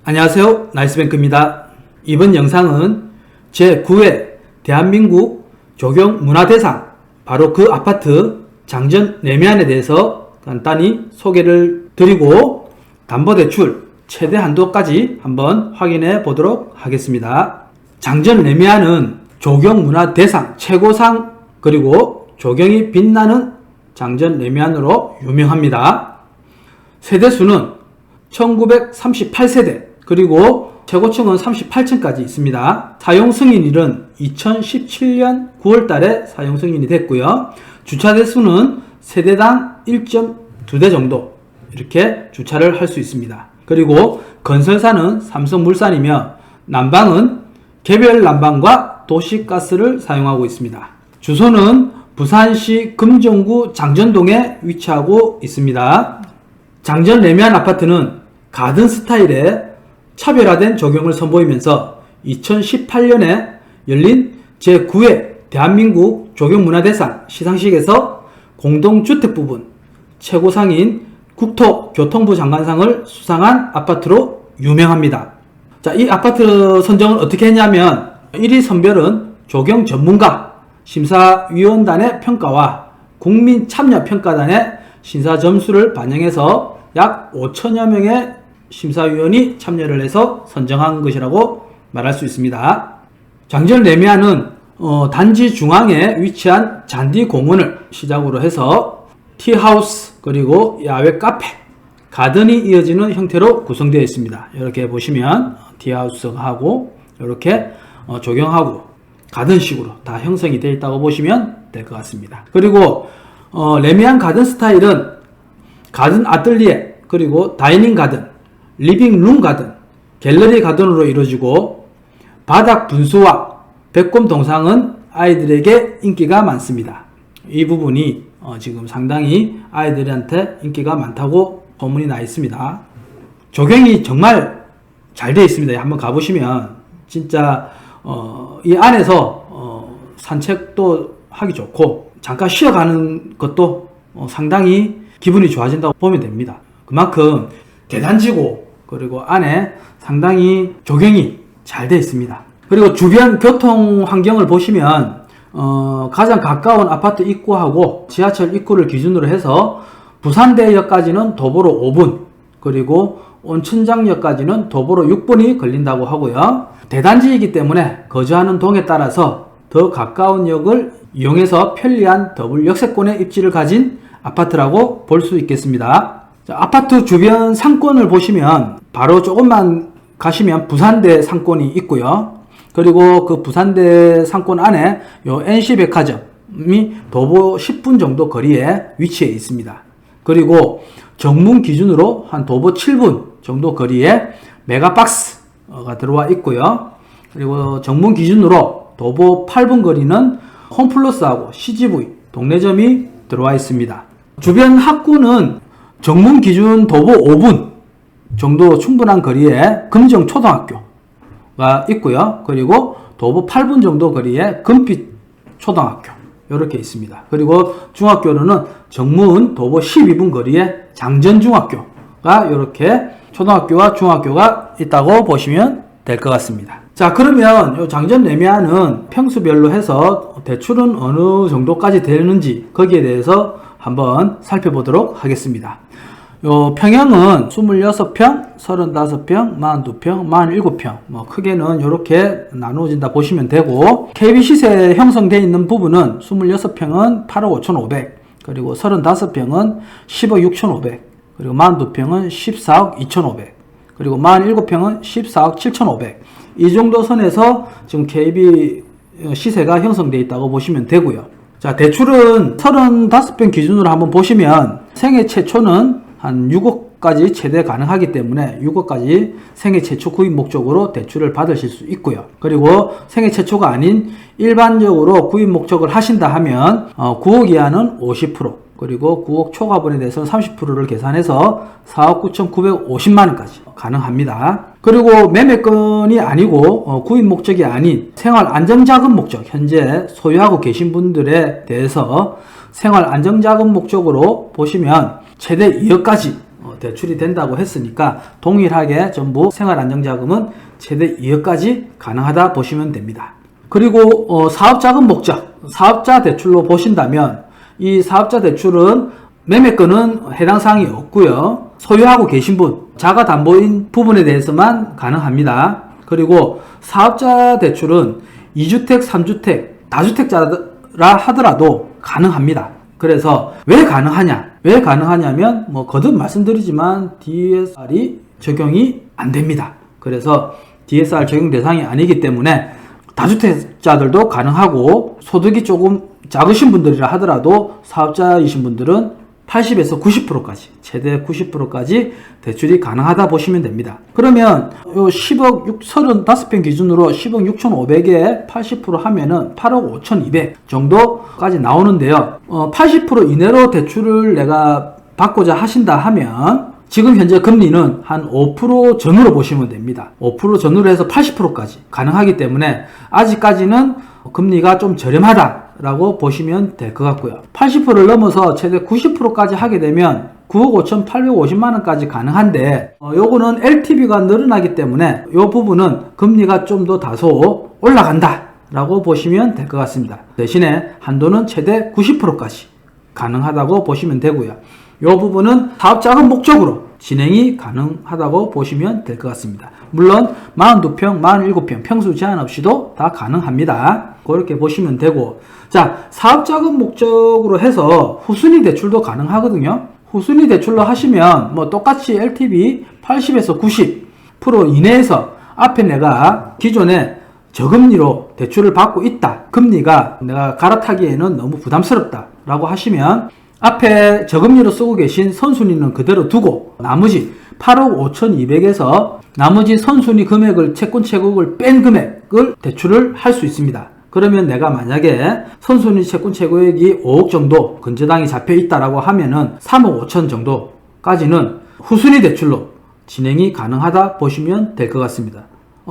안녕하세요. 나이스뱅크입니다. 이번 영상은 제9회 대한민국 조경문화대상 바로 그 아파트 장전 레미안에 대해서 간단히 소개를 드리고 담보대출 최대 한도까지 한번 확인해 보도록 하겠습니다. 장전 레미안은 조경문화대상 최고상 그리고 조경이 빛나는 장전 레미안으로 유명합니다. 세대수는 1938세대 그리고 최고층은 38층까지 있습니다. 사용 승인일은 2017년 9월달에 사용 승인이 됐고요. 주차 대수는 세대당 1.2대 정도 이렇게 주차를 할 수 있습니다. 그리고 건설사는 삼성물산이며 난방은 개별 난방과 도시가스를 사용하고 있습니다. 주소는 부산시 금정구 장전동에 위치하고 있습니다. 장전 레미안 아파트는 가든 스타일의 차별화된 조경을 선보이면서 2018년에 열린 제9회 대한민국 조경문화대상 시상식에서 공동주택 부분 최고상인 국토교통부 장관상을 수상한 아파트로 유명합니다. 자, 이 아파트 선정을 어떻게 했냐면 1위 선별은 조경 전문가 심사위원단의 평가와 국민참여평가단의 심사 점수를 반영해서 약 5천여 명의 심사위원이 참여를 해서 선정한 것이라고 말할 수 있습니다. 장전 레미안은 단지 중앙에 위치한 잔디공원을 시작으로 해서 티하우스 그리고 야외 카페, 가든이 이어지는 형태로 구성되어 있습니다. 이렇게 보시면 티하우스하고 이렇게 조경하고 가든식으로 다 형성이 되어 있다고 보시면 될 것 같습니다. 그리고 레미안 가든 스타일은 가든 아틀리에 그리고 다이닝 가든, 리빙룸 가든, 갤러리 가든으로 이루어지고 바닥 분수와 백곰 동상은 아이들에게 인기가 많습니다. 이 부분이 지금 상당히 아이들한테 인기가 많다고 소문이 나 있습니다. 조경이 정말 잘 되어 있습니다. 한번 가보시면 진짜 이 안에서 산책도 하기 좋고 잠깐 쉬어가는 것도 상당히 기분이 좋아진다고 보면 됩니다. 그만큼 계단지고 그리고 안에 상당히 조경이 잘 되어 있습니다. 그리고 주변 교통 환경을 보시면 가장 가까운 아파트 입구하고 지하철 입구를 기준으로 해서 부산대역까지는 도보로 5분 그리고 온천장역까지는 도보로 6분이 걸린다고 하고요. 대단지이기 때문에 거주하는 동에 따라서 더 가까운 역을 이용해서 편리한 더블 역세권의 입지를 가진 아파트라고 볼 수 있겠습니다. 자, 아파트 주변 상권을 보시면 바로 조금만 가시면 부산대 상권이 있고요. 그리고 그 부산대 상권 안에 요 NC백화점이 도보 10분 정도 거리에 위치해 있습니다. 그리고 정문 기준으로 한 도보 7분 정도 거리에 메가박스가 들어와 있고요. 그리고 정문 기준으로 도보 8분 거리는 홈플러스하고 CGV 동래점이 들어와 있습니다. 주변 학구는 정문 기준 도보 5분 정도 충분한 거리에 금정초등학교가 있고요. 그리고 도보 8분 정도 거리에 금빛초등학교 이렇게 있습니다. 그리고 중학교로는 정문 도보 12분 거리에 장전중학교가 이렇게 초등학교와 중학교가 있다고 보시면 될 것 같습니다. 자, 그러면 이 장전 레미안은 평수별로 해서 대출은 어느 정도까지 되는지 거기에 대해서 한번 살펴보도록 하겠습니다. 요 평형은 26평, 35평, 42평, 47평 크게는 이렇게 나누어진다 보시면 되고 KB 시세 형성되어 있는 부분은 26평은 8억 5,500 그리고 35평은 10억 6,500 그리고 42평은 14억 2,500 그리고 47평은 14억 7,500 이 정도 선에서 지금 KB 시세가 형성되어 있다고 보시면 되고요. 자, 대출은 35평 기준으로 한번 보시면 생애 최초는 한 6억까지 최대 가능하기 때문에 6억까지 생애 최초 구입 목적으로 대출을 받으실 수 있고요. 그리고 생애 최초가 아닌 일반적으로 구입 목적을 하신다 하면 9억 이하는 50% 그리고 9억 초과분에 대해서는 30%를 계산해서 4억 9,950만원까지 가능합니다. 그리고 매매건이 아니고 구입 목적이 아닌 생활 안정자금 목적, 현재 소유하고 계신 분들에 대해서 생활 안정자금 목적으로 보시면 최대 2억까지 대출이 된다고 했으니까 동일하게 전부 생활안정자금은 최대 2억까지 가능하다 보시면 됩니다. 그리고 사업자금 목적, 사업자 대출로 보신다면 이 사업자 대출은 매매권은 해당 사항이 없고요. 소유하고 계신 분, 자가담보인 부분에 대해서만 가능합니다. 그리고 사업자 대출은 2주택, 3주택, 다주택자라 하더라도 가능합니다. 그래서 왜 가능하냐? 왜 가능하냐면 거듭 말씀드리지만 DSR이 적용이 안 됩니다. 그래서 DSR 적용 대상이 아니기 때문에 다주택자들도 가능하고 소득이 조금 작으신 분들이라 하더라도 사업자이신 분들은 80에서 90%까지 최대 90%까지 대출이 가능하다 보시면 됩니다. 그러면 요 10억 35평 기준으로 10억 6,500에 80% 하면은 8억 5,200 정도까지 나오는데요. 80% 이내로 대출을 내가 받고자 하신다 하면 지금 현재 금리는 한 5% 전후로 보시면 됩니다. 5% 전후로 해서 80%까지 가능하기 때문에 아직까지는 금리가 좀 저렴하다라고 보시면 될 것 같고요. 80%를 넘어서 최대 90%까지 하게 되면 9억 5,850만원까지 가능한데 요거는 LTV가 늘어나기 때문에 요 부분은 금리가 좀 더 다소 올라간다 라고 보시면 될 것 같습니다. 대신에 한도는 최대 90%까지 가능하다고 보시면 되고요. 요 부분은 사업자금 목적으로 진행이 가능하다고 보시면 될 것 같습니다. 물론 42평, 47평 평수 제한 없이도 다 가능합니다. 그렇게 보시면 되고, 자, 사업자금 목적으로 해서 후순위 대출도 가능하거든요. 후순위 대출로 하시면 똑같이 LTV 80에서 90% 이내에서 앞에 내가 기존에 저금리로 대출을 받고 있다. 금리가 내가 갈아타기에는 너무 부담스럽다 라고 하시면 앞에 저금리로 쓰고 계신 선순위는 그대로 두고 나머지 8억 5,200에서 나머지 선순위 금액을 채권 최고액을 뺀 금액을 대출을 할 수 있습니다. 그러면 내가 만약에 선순위 채권 최고액이 5억 정도 근저당이 잡혀 있다라고 하면은 3억 5천 정도까지는 후순위 대출로 진행이 가능하다 보시면 될 것 같습니다.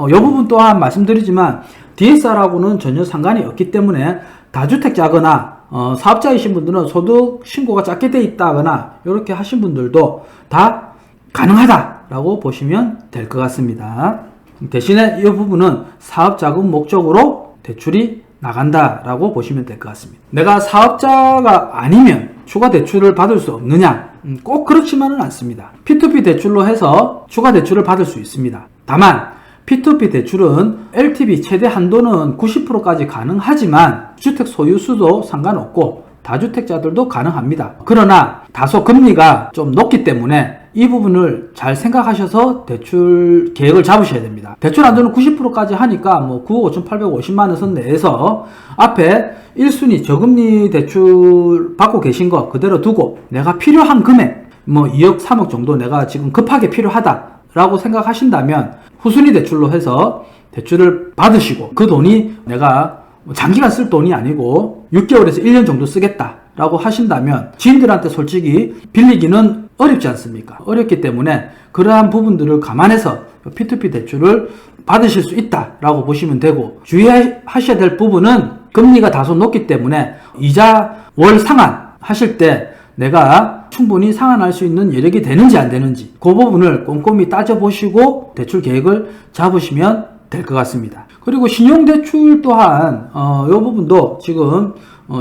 이 부분 또한 말씀드리지만 DSR하고는 전혀 상관이 없기 때문에 다주택자거나 사업자이신 분들은 소득 신고가 작게 돼 있다거나 이렇게 하신 분들도 다 가능하다라고 보시면 될 것 같습니다. 대신에 이 부분은 사업자금 목적으로 대출이 나간다라고 보시면 될 것 같습니다. 내가 사업자가 아니면 추가 대출을 받을 수 없느냐? 꼭 그렇지만은 않습니다. P2P 대출로 해서 추가 대출을 받을 수 있습니다. 다만 P2P 대출은 LTV 최대 한도는 90%까지 가능하지만 주택 소유수도 상관없고 다주택자들도 가능합니다. 그러나 다소 금리가 좀 높기 때문에 이 부분을 잘 생각하셔서 대출 계획을 잡으셔야 됩니다. 대출 한도는 90%까지 하니까 9억 5,850만원 선 내에서 앞에 1순위 저금리 대출 받고 계신 거 그대로 두고 내가 필요한 금액 2억 3억 정도 내가 지금 급하게 필요하다라고 생각하신다면 후순위 대출로 해서 대출을 받으시고 그 돈이 내가 장기간 쓸 돈이 아니고 6개월에서 1년 정도 쓰겠다라고 하신다면 지인들한테 솔직히 빌리기는 어렵지 않습니까? 어렵기 때문에 그러한 부분들을 감안해서 P2P 대출을 받으실 수 있다라고 보시면 되고, 주의하셔야 될 부분은 금리가 다소 높기 때문에 이자 월 상환 하실 때 내가 충분히 상환할 수 있는 여력이 되는지 안 되는지 그 부분을 꼼꼼히 따져보시고 대출 계획을 잡으시면 될 것 같습니다. 그리고 신용대출 또한 이 부분도 지금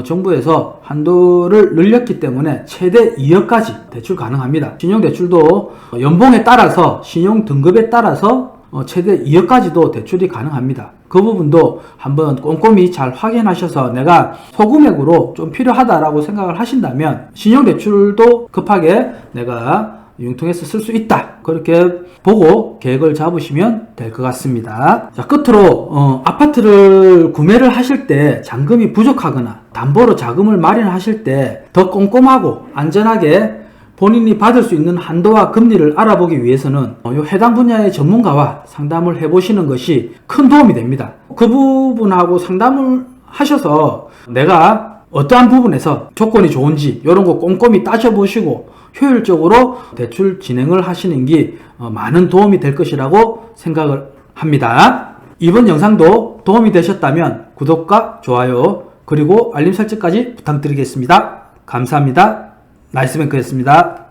정부에서 한도를 늘렸기 때문에 최대 2억까지 대출 가능합니다. 신용대출도 연봉에 따라서 신용 등급에 따라서 최대 2억까지도 대출이 가능합니다. 그 부분도 한번 꼼꼼히 잘 확인하셔서 내가 소금액으로 좀 필요하다라고 생각을 하신다면 신용대출도 급하게 내가 융통해서 쓸 수 있다, 그렇게 보고 계획을 잡으시면 될 것 같습니다. 자, 끝으로 아파트를 구매를 하실 때 잔금이 부족하거나 담보로 자금을 마련하실 때 더 꼼꼼하고 안전하게 본인이 받을 수 있는 한도와 금리를 알아보기 위해서는 해당 분야의 전문가와 상담을 해보시는 것이 큰 도움이 됩니다. 그 부분하고 상담을 하셔서 내가 어떠한 부분에서 조건이 좋은지 이런 거 꼼꼼히 따져보시고 효율적으로 대출 진행을 하시는 게 많은 도움이 될 것이라고 생각을 합니다. 이번 영상도 도움이 되셨다면 구독과 좋아요 그리고 알림 설정까지 부탁드리겠습니다. 감사합니다. 나이스뱅크였습니다.